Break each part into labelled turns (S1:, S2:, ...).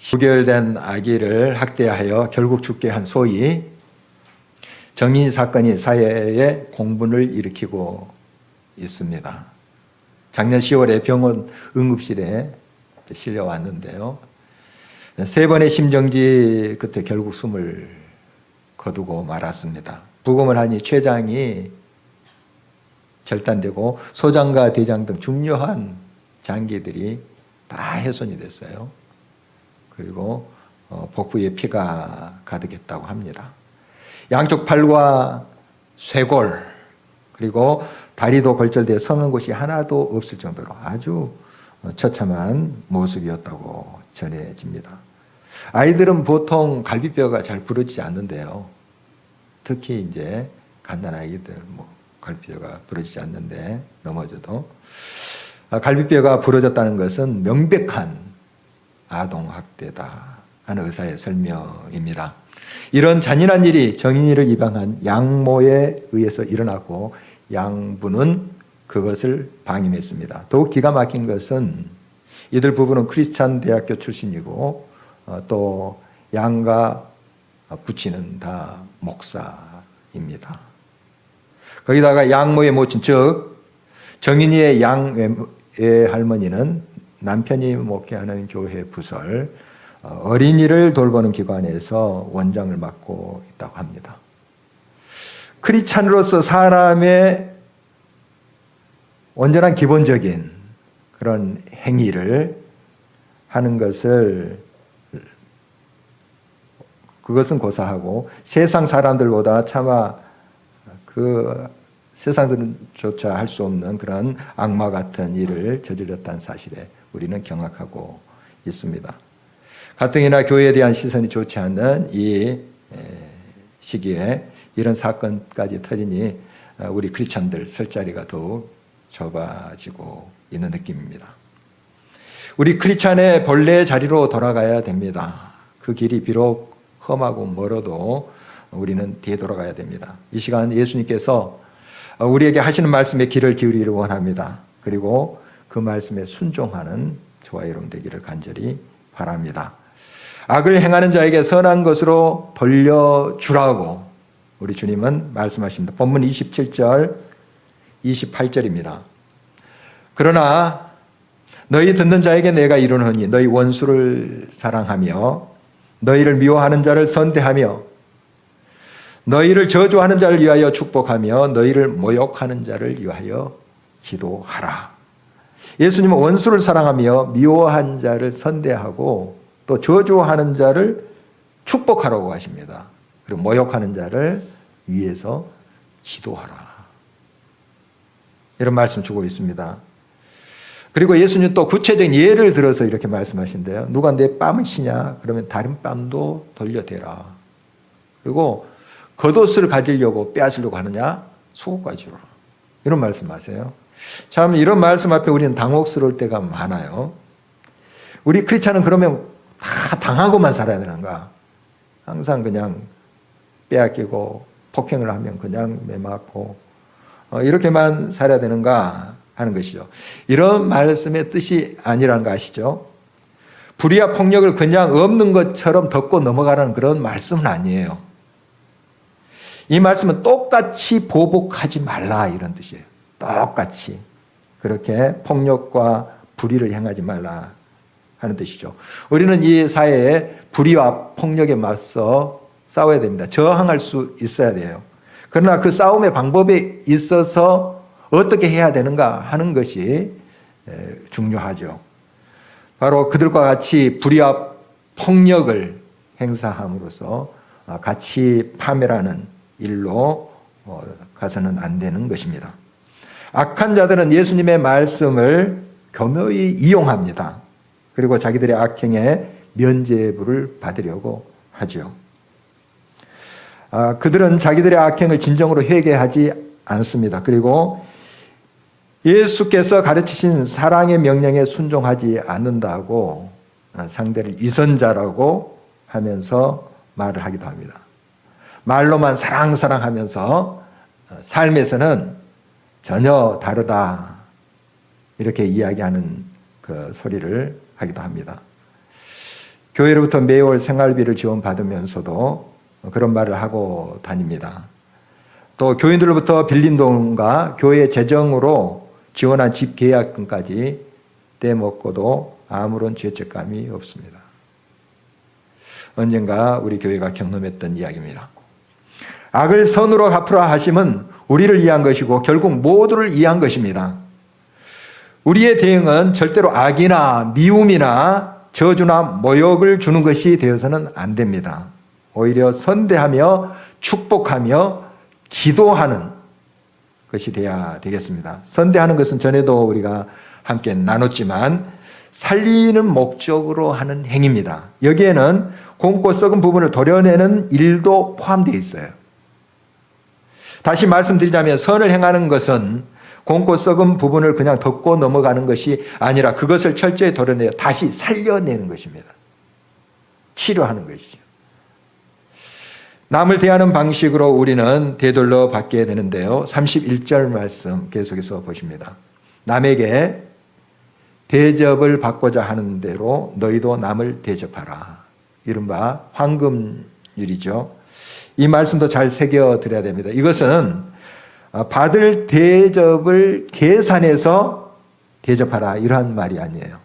S1: 9개월 아기를 학대하여 결국 죽게 한 소위 정인이 사건이 사회에 공분을 일으키고 있습니다. 작년 10월에 병원 응급실에 실려왔는데요. 3번의 심정지 끝에 결국 숨을 거두고 말았습니다. 부검을 하니 췌장이 절단되고 소장과 대장 등 중요한 장기들이 다 훼손이 됐어요. 그리고 복부에 피가 가득했다고 합니다. 양쪽 팔과 쇄골 그리고 다리도 골절되어 서는 곳이 하나도 없을 정도로 아주 처참한 모습이었다고 전해집니다. 아이들은 보통 갈비뼈가 잘 부러지지 않는데요. 특히 이제 갓난 아이들 갈비뼈가 부러지지 않는데 넘어져도 갈비뼈가 부러졌다는 것은 명백한 아동학대다 하는 의사의 설명입니다. 이런 잔인한 일이 정인이를 입양한 양모에 의해서 일어났고 양부는 그것을 방임했습니다. 더욱 기가 막힌 것은 이들 부부는 크리스찬 대학교 출신이고 또 양과 부친은 다 목사입니다. 거기다가 양모의 모친 즉 정인이의 양의 할머니는 남편이 목회하는 교회 부설 어린이를 돌보는 기관에서 원장을 맡고 있다고 합니다. 크리스찬으로서 사람의 온전한 기본적인 그런 행위를 하는 그것은 고사하고 세상 사람들보다 차마 그 세상들조차 할 수 없는 그런 악마 같은 일을 저질렀다는 사실에 우리는 경악하고 있습니다. 가뜩이나 교회에 대한 시선이 좋지 않는 이 시기에 이런 사건까지 터지니 우리 크리스찬들 설 자리가 더욱 좁아지고 있는 느낌입니다. 우리 크리스찬의 본래의 자리로 돌아가야 됩니다. 그 길이 비록 험하고 멀어도 우리는 되돌아가야 됩니다. 이 시간 예수님께서 우리에게 하시는 말씀에 귀를 기울이기를 원합니다. 그리고 그 말씀에 순종하는 저와 여러분 되기를 간절히 바랍니다. 악을 행하는 자에게 선한 것으로 돌려주라고 우리 주님은 말씀하십니다. 본문 27절, 28절입니다. 그러나 너희 듣는 자에게 내가 이르노니 너희 원수를 사랑하며 너희를 미워하는 자를 선대하며 너희를 저주하는 자를 위하여 축복하며 너희를 모욕하는 자를 위하여 기도하라. 예수님은 원수를 사랑하며 미워한 자를 선대하고 또 저주하는 자를 축복하라고 하십니다. 그리고 모욕하는 자를 위해서 기도하라. 이런 말씀 주고 있습니다. 그리고 예수님 또 구체적인 예를 들어서 이렇게 말씀하신대요. 누가 내 뺨을 치냐? 그러면 다른 뺨도 돌려대라. 그리고 겉옷을 가지려고 빼앗으려고 하느냐? 속옷까지 주라. 이런 말씀하세요. 참 이런 말씀 앞에 우리는 당혹스러울 때가 많아요. 우리 크리스찬은 그러면 다 당하고만 살아야 되는가? 항상 그냥 빼앗기고 폭행을 하면 그냥 매맞고 이렇게만 살아야 되는가 하는 것이죠. 이런 말씀의 뜻이 아니라는 거 아시죠? 불의와 폭력을 그냥 없는 것처럼 덮고 넘어가라는 그런 말씀은 아니에요. 이 말씀은 똑같이 보복하지 말라 이런 뜻이에요. 똑같이 그렇게 폭력과 불의를 행하지 말라 하는 뜻이죠. 우리는 이 사회에 불의와 폭력에 맞서 싸워야 됩니다. 저항할 수 있어야 돼요. 그러나 그 싸움의 방법에 있어서 어떻게 해야 되는가 하는 것이 중요하죠. 바로 그들과 같이 불의와 폭력을 행사함으로써 가치 파멸하는 일로 가서는 안 되는 것입니다. 악한 자들은 예수님의 말씀을 교묘히 이용합니다. 그리고 자기들의 악행에 면죄부를 받으려고 하죠. 그들은 자기들의 악행을 진정으로 회개하지 않습니다. 그리고 예수께서 가르치신 사랑의 명령에 순종하지 않는다고 상대를 위선자라고 하면서 말을 하기도 합니다. 말로만 사랑하면서 삶에서는 전혀 다르다 이렇게 이야기하는 그 소리를 하기도 합니다. 교회로부터 매월 생활비를 지원받으면서도 그런 말을 하고 다닙니다. 또 교인들로부터 빌린 돈과 교회 재정으로 지원한 집 계약금까지 떼먹고도 아무런 죄책감이 없습니다. 언젠가 우리 교회가 경험했던 이야기입니다. 악을 선으로 갚으라 하심은 우리를 위한 것이고 결국 모두를 위한 것입니다. 우리의 대응은 절대로 악이나 미움이나 저주나 모욕을 주는 것이 되어서는 안 됩니다. 오히려 선대하며 축복하며 기도하는 것이 되어야 되겠습니다. 선대하는 것은 전에도 우리가 함께 나눴지만 살리는 목적으로 하는 행위입니다. 여기에는 곪고 썩은 부분을 도려내는 일도 포함되어 있어요. 다시 말씀드리자면 선을 행하는 것은 곪고 썩은 부분을 그냥 덮고 넘어가는 것이 아니라 그것을 철저히 도려내어 다시 살려내는 것입니다. 치료하는 것이죠. 남을 대하는 방식으로 우리는 되돌려 받게 되는데요. 31절 말씀 계속해서 보십니다. 남에게 대접을 받고자 하는 대로 너희도 남을 대접하라. 이른바 황금률이죠. 이 말씀도 잘 새겨드려야 됩니다. 이것은 받을 대접을 계산해서 대접하라 이러한 말이 아니에요.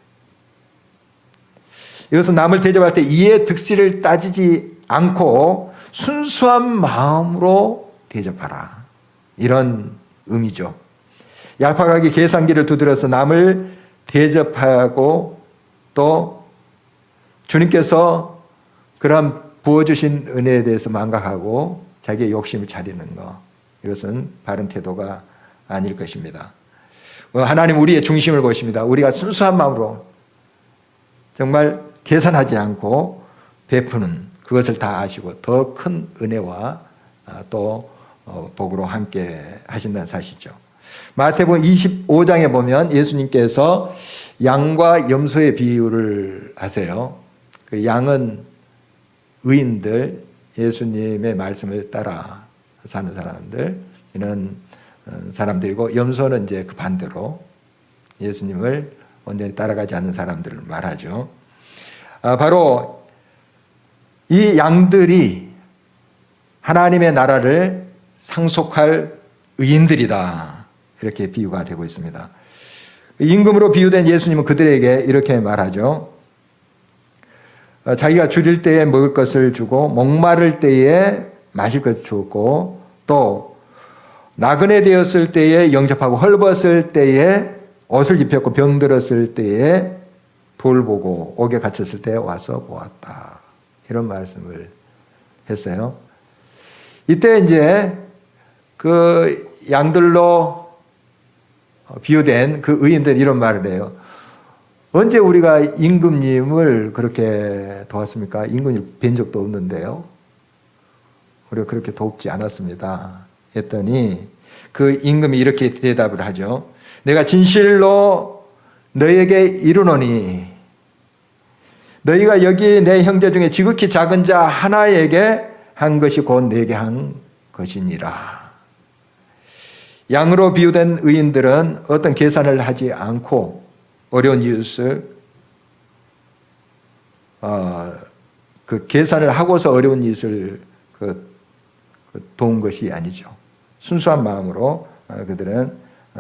S1: 이것은 남을 대접할 때 이해 득실을 따지지 않고 순수한 마음으로 대접하라 이런 의미죠. 얄팍하게 계산기를 두드려서 남을 대접하고 또 주님께서 그런 부어주신 은혜에 대해서 망각하고 자기의 욕심을 차리는 것, 이것은 바른 태도가 아닐 것입니다. 하나님 우리의 중심을 보십니다. 우리가 순수한 마음으로 정말 계산하지 않고 베푸는 그것을 다 아시고 더 큰 은혜와 또 복으로 함께 하신다는 사실이죠. 마태복음 25장에 보면 예수님께서 양과 염소의 비유를 하세요. 그 양은 의인들, 예수님의 말씀을 따라 사는 사람들, 이런 사람들이고, 염소는 이제 그 반대로 예수님을 온전히 따라가지 않는 사람들을 말하죠. 바로 이 양들이 하나님의 나라를 상속할 의인들이다. 이렇게 비유가 되고 있습니다. 임금으로 비유된 예수님은 그들에게 이렇게 말하죠. 자기가 줄일 때에 먹을 것을 주고 목마를 때에 마실 것을 주었고 또 나그네 되었을 때에 영접하고 헐벗을 때에 옷을 입혔고 병들었을 때에 돌보고 옥에 갇혔을 때에 와서 보았다. 이런 말씀을 했어요. 이때 이제 그 양들로 비유된 그 의인들 이런 말을 해요. 언제 우리가 임금님을 그렇게 도왔습니까? 임금님 뵌 적도 없는데요. 우리가 그렇게 돕지 않았습니다. 했더니 그 임금이 이렇게 대답을 하죠. 내가 진실로 너에게 이르노니 너희가 여기 내 형제 중에 지극히 작은 자 하나에게 한 것이 곧 내게 한 것이니라. 양으로 비유된 의인들은 어떤 계산을 하지 않고 어려운 이웃을 그 계산을 하고서 어려운 이웃을 도운 것이 아니죠. 순수한 마음으로 그들은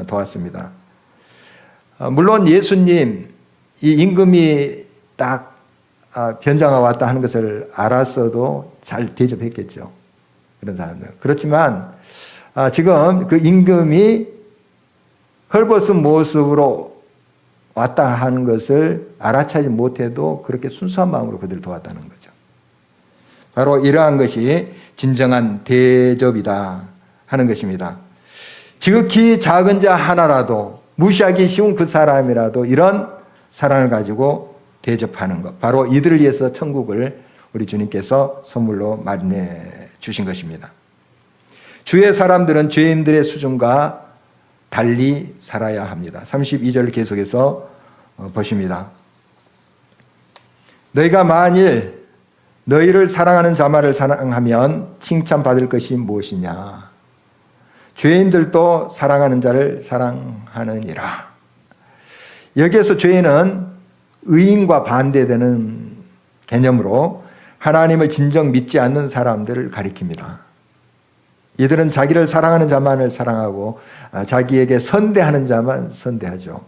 S1: 도왔습니다. 물론 예수님 이 임금이 딱 변장하고 왔다 하는 것을 알았어도 잘 대접했겠죠. 그런 사람들. 그렇지만 지금 그 임금이 헐벗은 모습으로 왔다 하는 것을 알아차지 못해도 그렇게 순수한 마음으로 그들을 도왔다는 거죠. 바로 이러한 것이 진정한 대접이다 하는 것입니다. 지극히 작은 자 하나라도 무시하기 쉬운 그 사람이라도 이런 사랑을 가지고 대접하는 것. 바로 이들을 위해서 천국을 우리 주님께서 선물로 마련해 주신 것입니다. 주의 사람들은 죄인들의 수준과 달리 살아야 합니다. 32절 계속해서 보십니다. 너희가 만일 너희를 사랑하는 자만을 사랑하면 칭찬받을 것이 무엇이냐? 죄인들도 사랑하는 자를 사랑하느니라. 여기에서 죄인은 의인과 반대되는 개념으로 하나님을 진정 믿지 않는 사람들을 가리킵니다. 이들은 자기를 사랑하는 자만을 사랑하고 자기에게 선대하는 자만 선대하죠.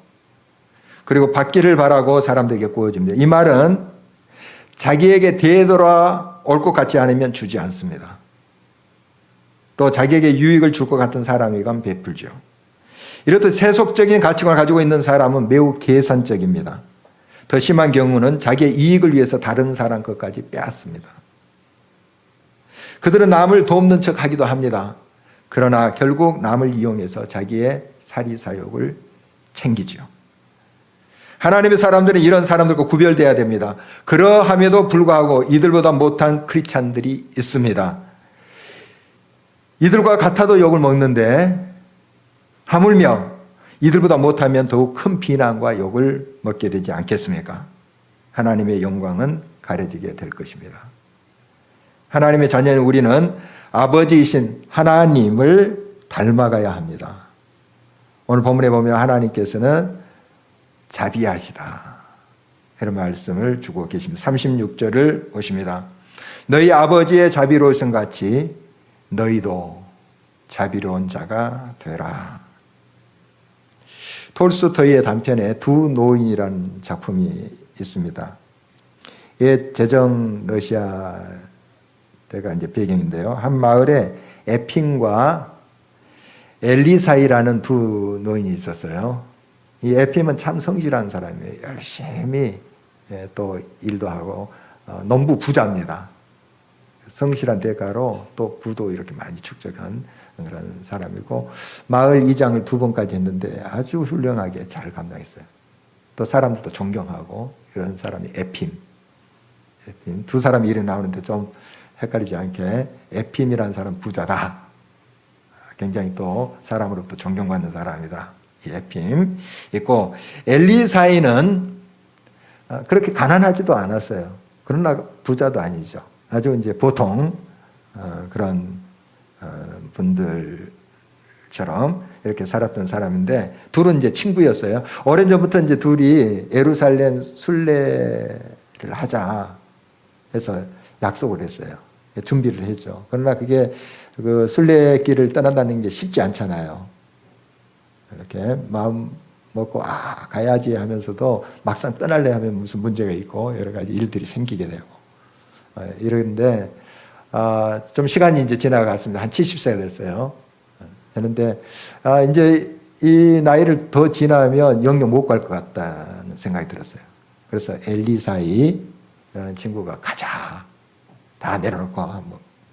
S1: 그리고 받기를 바라고 사람들에게 구워줍니다. 이 말은 자기에게 되돌아올 것 같지 않으면 주지 않습니다. 또 자기에게 유익을 줄 것 같은 사람이건 베풀죠. 이렇듯 세속적인 가치관을 가지고 있는 사람은 매우 계산적입니다. 더 심한 경우는 자기의 이익을 위해서 다른 사람 것까지 빼앗습니다. 그들은 남을 돕는 척 하기도 합니다. 그러나 결국 남을 이용해서 자기의 사리사욕을 챙기죠. 하나님의 사람들은 이런 사람들과 구별돼야 됩니다. 그러함에도 불구하고 이들보다 못한 크리스찬들이 있습니다. 이들과 같아도 욕을 먹는데 하물며 이들보다 못하면 더욱 큰 비난과 욕을 먹게 되지 않겠습니까? 하나님의 영광은 가려지게 될 것입니다. 하나님의 자녀인 우리는 아버지이신 하나님을 닮아가야 합니다. 오늘 본문에 보면 하나님께서는 자비하시다 이런 말씀을 주고 계십니다. 36절을 보십니다. 너희 아버지의 자비로우신 같이 너희도 자비로운 자가 되라. 톨스토이의 단편에 두 노인이라는 작품이 있습니다. 옛 제정 러시아 때가 이제 배경인데요. 한 마을에 에핌과 엘리사이라는 두 노인이 있었어요. 이 에핌은 참 성실한 사람이에요. 열심히 또 일도 하고 농부 부자입니다. 성실한 대가로 또 부도 이렇게 많이 축적한 그런 사람이고 마을 이장을 2번까지 했는데 아주 훌륭하게 잘 감당했어요. 또 사람들도 존경하고 이런 사람이 에핌. 두 사람이 이름이 나오는데 좀 헷갈리지 않게 에핌이라는 사람 부자다. 굉장히 또 사람으로부터 존경받는 사람이다. 이 에핌 있고 엘리사이는 그렇게 가난하지도 않았어요. 그러나 부자도 아니죠. 아주 이제 보통 그런 분들처럼 이렇게 살았던 사람인데 둘은 이제 친구였어요. 오랜 전부터 이제 둘이 예루살렘 순례를 하자 해서 약속을 했어요. 준비를 했죠. 그러나 그게 그 순례길을 떠난다는 게 쉽지 않잖아요. 이렇게 마음 먹고 가야지 하면서도 막상 떠날래 하면 무슨 문제가 있고 여러 가지 일들이 생기게 되고 이런데 좀 시간이 이제 지나갔습니다. 한 70세가 됐어요. 그런데 이제 이 나이를 더 지나면 영영 못 갈 것 같다는 생각이 들었어요. 그래서 엘리사이라는 친구가 가자. 다 내려놓고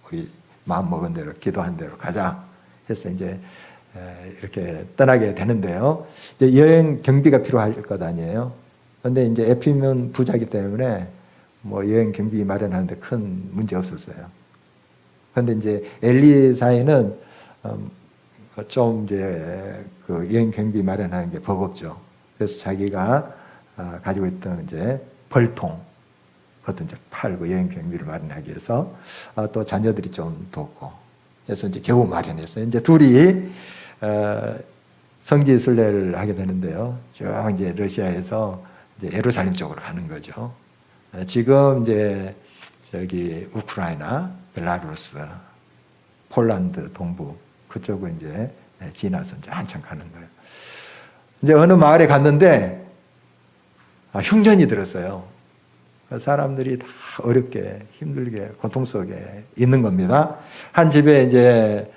S1: 우리 마음 먹은 대로 기도한 대로 가자 해서 이제 이렇게 떠나게 되는데요. 이제 여행 경비가 필요할 것 아니에요. 그런데 이제 에핌은 부자이기 때문에 뭐 여행 경비 마련하는데 큰 문제 없었어요. 그런데 이제 엘리사이는 좀 이제 그 여행 경비 마련하는 게 버겁죠. 그래서 자기가 가지고 있던 이제 벌통 그것도 이제 팔고 여행 경비를 마련하기 위해서 또 자녀들이 좀 돕고 해서 이제 겨우 마련했어요. 이제 둘이 성지 순례를 하게 되는데요. 쭉 이제 러시아에서 이제 예루살렘 쪽으로 가는 거죠. 지금 이제 저기 우크라이나, 벨라루스, 폴란드 동부 그쪽을 이제 지나서 이제 한참 가는 거예요. 이제 어느 마을에 갔는데 흉년이 들었어요. 사람들이 다 어렵게 힘들게 고통 속에 있는 겁니다. 한 집에 이제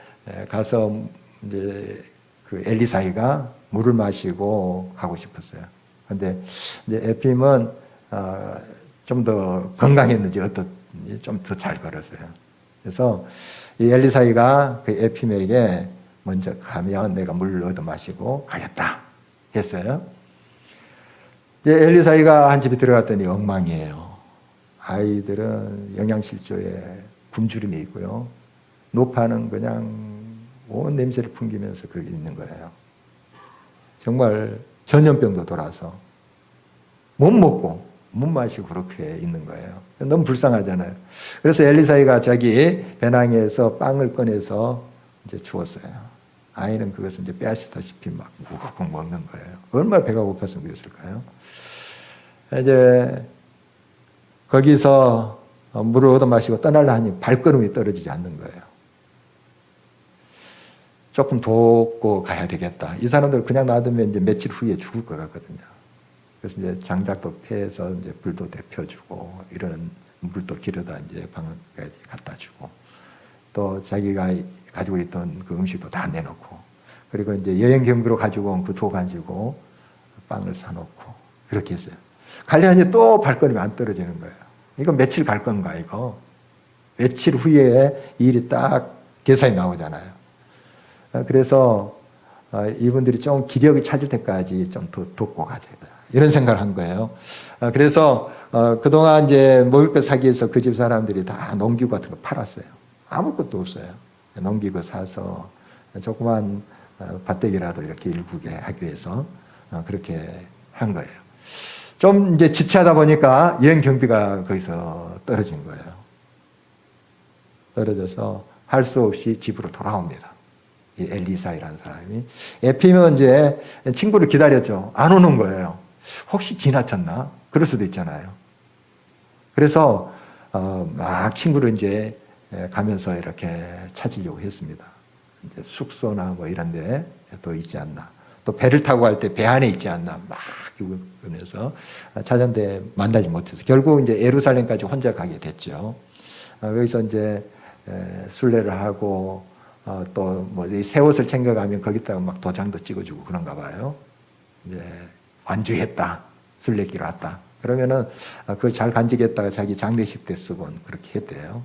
S1: 가서 이제 그 엘리사이가 물을 마시고 가고 싶었어요. 그런데 이제 에핌은 좀 더 건강했는지 어떻든지 좀 더 잘 걸었어요. 그래서 이 엘리사이가 그 에핌에게 먼저 가면 내가 물을 얻어 마시고 가겠다 했어요. 이제 엘리사이가 한 집에 들어갔더니 엉망이에요. 아이들은 영양실조에 굶주림이 있고요. 노파는 그냥 온 냄새를 풍기면서 그렇게 있는 거예요. 정말 전염병도 돌아서 못 먹고 못 마시고 그렇게 있는 거예요. 너무 불쌍하잖아요. 그래서 엘리사이가 자기 배낭에서 빵을 꺼내서 이제 주었어요. 아이는 그것을 이제 빼앗다시피 막 우걱우걱 먹는 거예요. 얼마나 배가 고팠으면 그랬을까요? 이제 거기서 물을 얻어 마시고 떠날라 하니 발걸음이 떨어지지 않는 거예요. 조금 돕고 가야 되겠다. 이 사람들 그냥 놔두면 이제 며칠 후에 죽을 것 같거든요. 그래서 이제 장작도 패서 이제 불도 데펴주고 이런 물도 길어다 이제 방까지 갖다 주고 또 자기가 가지고 있던 그 음식도 다 내놓고 그리고 이제 여행 경비로 가지고 온 그 도 가지고 빵을 사놓고 그렇게 했어요. 가려니 또 발걸음이 안 떨어지는 거예요. 이거 며칠 갈 건가 이거. 며칠 후에 일이 딱 계산이 나오잖아요. 그래서 이분들이 좀 기력을 찾을 때까지 좀 더 돕고 가자 이런 생각을 한 거예요. 그래서 그동안 이제 먹을 거 사기 위해서 그 집 사람들이 다 농기구 같은 거 팔았어요. 아무것도 없어요. 농기구 사서 조그만 밭대기라도 이렇게 일구게 하기 위해서 그렇게 한 거예요. 좀 이제 지체하다 보니까 여행 경비가 거기서 떨어진 거예요. 떨어져서 할 수 없이 집으로 돌아옵니다. 이 엘리사이라는 사람이. 에피면 이제 친구를 기다렸죠. 안 오는 거예요. 혹시 지나쳤나? 그럴 수도 있잖아요. 그래서 막 친구를 이제 가면서 이렇게 찾으려고 했습니다. 이제 숙소나 뭐 이런 데 또 있지 않나. 또 배를 타고 갈 때 배 안에 있지 않나. 막 그러면서 찾았는데 만나지 못해서 결국 이제 예루살렘까지 혼자 가게 됐죠. 거기서 이제 순례를 하고 또 뭐 새 옷을 챙겨가면 거기다가 막 도장도 찍어주고 그런가 봐요. 이제 완주했다. 순례길 왔다. 그러면은 그걸 잘 간직했다가 자기 장례식 때 쓰곤 그렇게 했대요.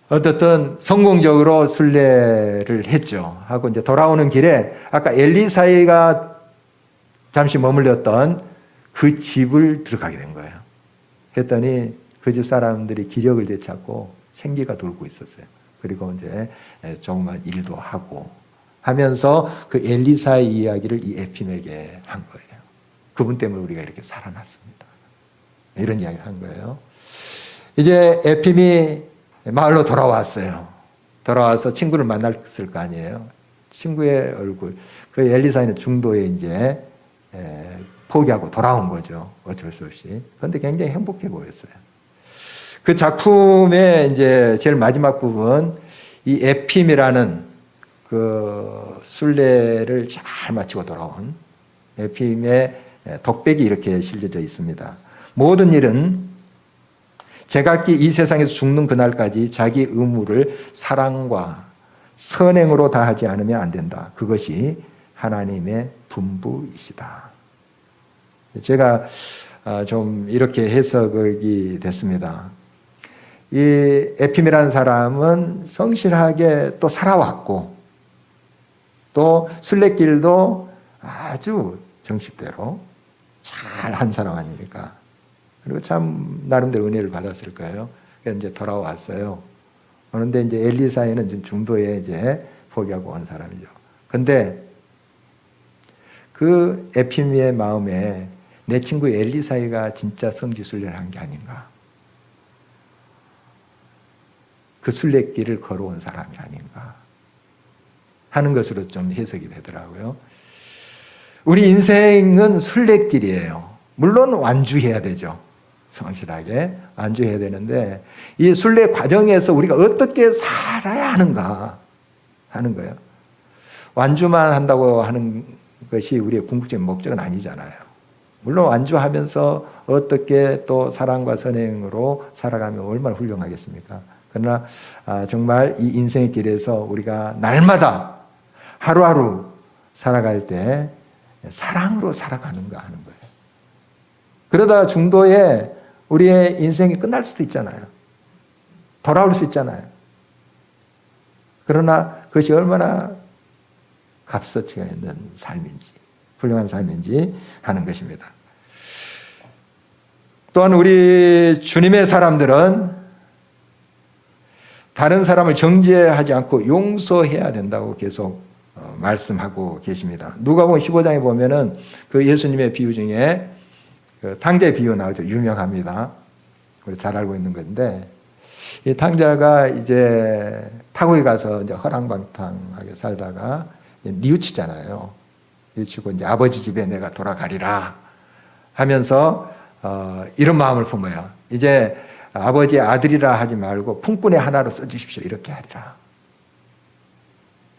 S1: 어쨌든 성공적으로 순례를 했죠. 하고 이제 돌아오는 길에 아까 엘리사이가 잠시 머물렀던 그 집을 들어가게 된 거예요. 했더니 그 집 사람들이 기력을 되찾고 생기가 돌고 있었어요. 그리고 이제 조그만 일도 하고 하면서 그 엘리사의 이야기를 이 에핌에게 한 거예요. 그분 때문에 우리가 이렇게 살아났습니다. 이런 이야기를 한 거예요. 이제 에핌이 마을로 돌아왔어요. 돌아와서 친구를 만났을 거 아니에요. 친구의 얼굴. 그 엘리사는 중도에 이제 포기하고 돌아온 거죠. 어쩔 수 없이. 그런데 굉장히 행복해 보였어요. 그 작품의 이제 제일 마지막 부분, 이 에핌이라는 그 순례를 잘 마치고 돌아온 에핌의 덕백이 이렇게 실려져 있습니다. 모든 일은 제각기 이 세상에서 죽는 그날까지 자기 의무를 사랑과 선행으로 다하지 않으면 안 된다. 그것이 하나님의 분부이시다. 제가 좀 이렇게 해석이 됐습니다. 이 에핌이라는 사람은 성실하게 또 살아왔고 또 순례길도 아주 정식대로 잘 한 사람 아닙니까? 그리고 참 나름대로 은혜를 받았을 거예요. 그래서 이제 돌아왔어요. 그런데 이제 엘리사에는 중도에 이제 포기하고 온 사람이죠. 근데 그 에핌의 마음에 내 친구 엘리사이가 진짜 성지순례를 한 게 아닌가. 그 순례길을 걸어온 사람이 아닌가 하는 것으로 좀 해석이 되더라고요. 우리 인생은 순례길이에요. 물론 완주해야 되죠. 성실하게 완주해야 되는데 이 순례 과정에서 우리가 어떻게 살아야 하는가 하는 거예요. 완주만 한다고 하는 것이 우리의 궁극적인 목적은 아니잖아요. 물론 완주하면서 어떻게 또 사랑과 선행으로 살아가면 얼마나 훌륭하겠습니까? 그러나 정말 이 인생의 길에서 우리가 날마다 하루하루 살아갈 때 사랑으로 살아가는가 하는 거예요. 그러다 중도에 우리의 인생이 끝날 수도 있잖아요. 돌아올 수 있잖아요. 그러나 그것이 얼마나 값어치가 있는 삶인지, 훌륭한 삶인지 하는 것입니다. 또한 우리 주님의 사람들은 다른 사람을 정죄하지 않고 용서해야 된다고 계속 말씀하고 계십니다. 누가복음 15장에 보면은 그 예수님의 비유 중에 그 탕자의 비유 나오죠. 유명합니다. 우리 잘 알고 있는 건데 이 탕자가 이제 타국에 가서 이제 허랑방탕하게 살다가 뉘우치잖아요. 뉘우치고 이제 아버지 집에 내가 돌아가리라 하면서 이런 마음을 품어요. 이제 아버지의 아들이라 하지 말고 품꾼의 하나로 써주십시오. 이렇게 하리라.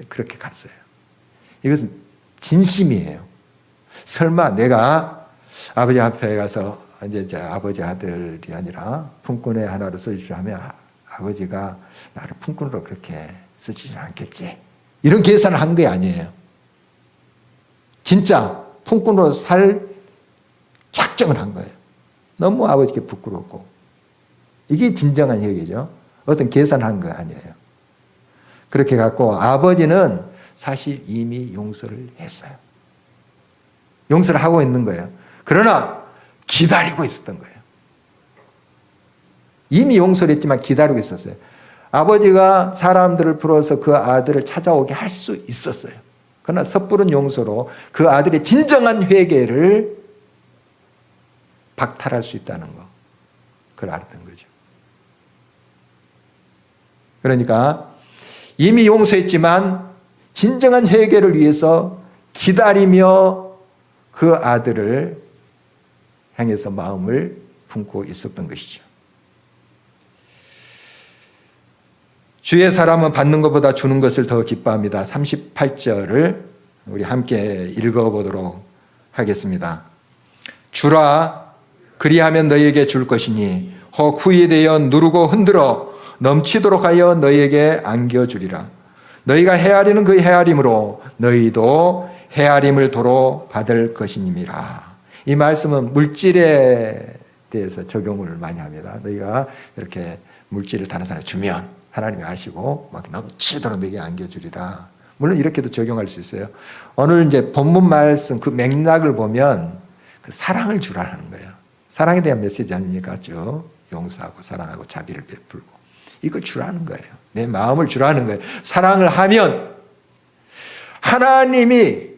S1: 그렇게 갔어요. 이것은 진심이에요. 설마 내가 아버지 앞에 가서 이제 아버지 아들이 아니라 품꾼의 하나로 써주시라 하면 아버지가 나를 품꾼으로 그렇게 쓰시진 않겠지. 이런 계산을 한 게 아니에요. 진짜 품꾼으로 살 작정을 한 거예요. 너무 아버지께 부끄럽고. 이게 진정한 혁이죠. 어떤 계산한 거 아니에요. 그렇게 갖고 아버지는 사실 이미 용서를 했어요. 용서를 하고 있는 거예요. 그러나 기다리고 있었던 거예요. 이미 용서를 했지만 기다리고 있었어요. 아버지가 사람들을 불러서 그 아들을 찾아오게 할 수 있었어요. 그러나 섣부른 용서로 그 아들의 진정한 회개를 박탈할 수 있다는 거. 그걸 알았던 거죠. 그러니까 이미 용서했지만 진정한 회개를 위해서 기다리며 그 아들을 향해서 마음을 품고 있었던 것이죠. 주의 사람은 받는 것보다 주는 것을 더 기뻐합니다. 38절을 우리 함께 읽어보도록 하겠습니다. 주라, 그리하면 너희에게 줄 것이니 혹 후회되어 누르고 흔들어 넘치도록 하여 너희에게 안겨주리라. 너희가 헤아리는 그 헤아림으로 너희도 헤아림을 도로 받을 것이니라. 이 말씀은 물질에 대해서 적용을 많이 합니다. 너희가 이렇게 물질을 다른 사람에 주면 하나님이 아시고 막 넘치도록 너희에게 안겨주리라. 물론 이렇게도 적용할 수 있어요. 오늘 이제 본문 말씀 그 맥락을 보면 그 사랑을 주라는 거예요. 사랑에 대한 메시지 아닙니까? 쭉 용서하고 사랑하고 자비를 베풀고 이걸 주라는 거예요. 내 마음을 주라는 거예요. 사랑을 하면 하나님이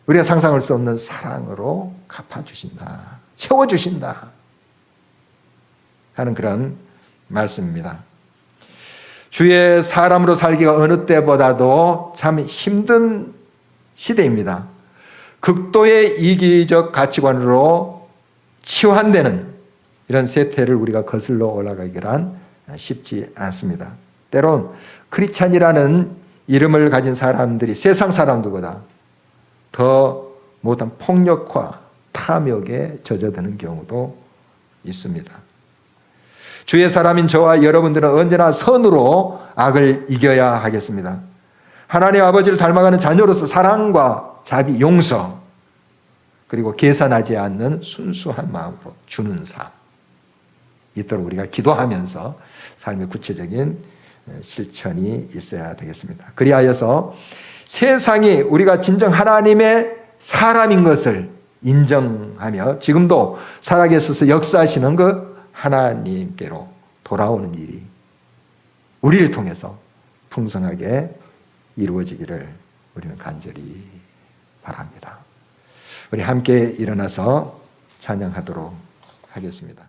S1: 우리가 상상할 수 없는 사랑으로 갚아주신다. 채워주신다. 하는 그런 말씀입니다. 주의 사람으로 살기가 어느 때보다도 참 힘든 시대입니다. 극도의 이기적 가치관으로 치환되는 이런 세태를 우리가 거슬러 올라가기란 쉽지 않습니다. 때론 크리스찬이라는 이름을 가진 사람들이 세상 사람들보다 더 못한 폭력과 탐욕에 젖어드는 경우도 있습니다. 주의 사람인 저와 여러분들은 언제나 선으로 악을 이겨야 하겠습니다. 하나님 아버지를 닮아가는 자녀로서 사랑과 자비, 용서 그리고 계산하지 않는 순수한 마음으로 주는 삶 있도록 우리가 기도하면서 삶의 구체적인 실천이 있어야 되겠습니다. 그리하여서 세상이 우리가 진정 하나님의 사람인 것을 인정하며 지금도 살아계셔서 역사하시는 그 하나님께로 돌아오는 일이 우리를 통해서 풍성하게 이루어지기를 우리는 간절히 바랍니다. 우리 함께 일어나서 찬양하도록 하겠습니다.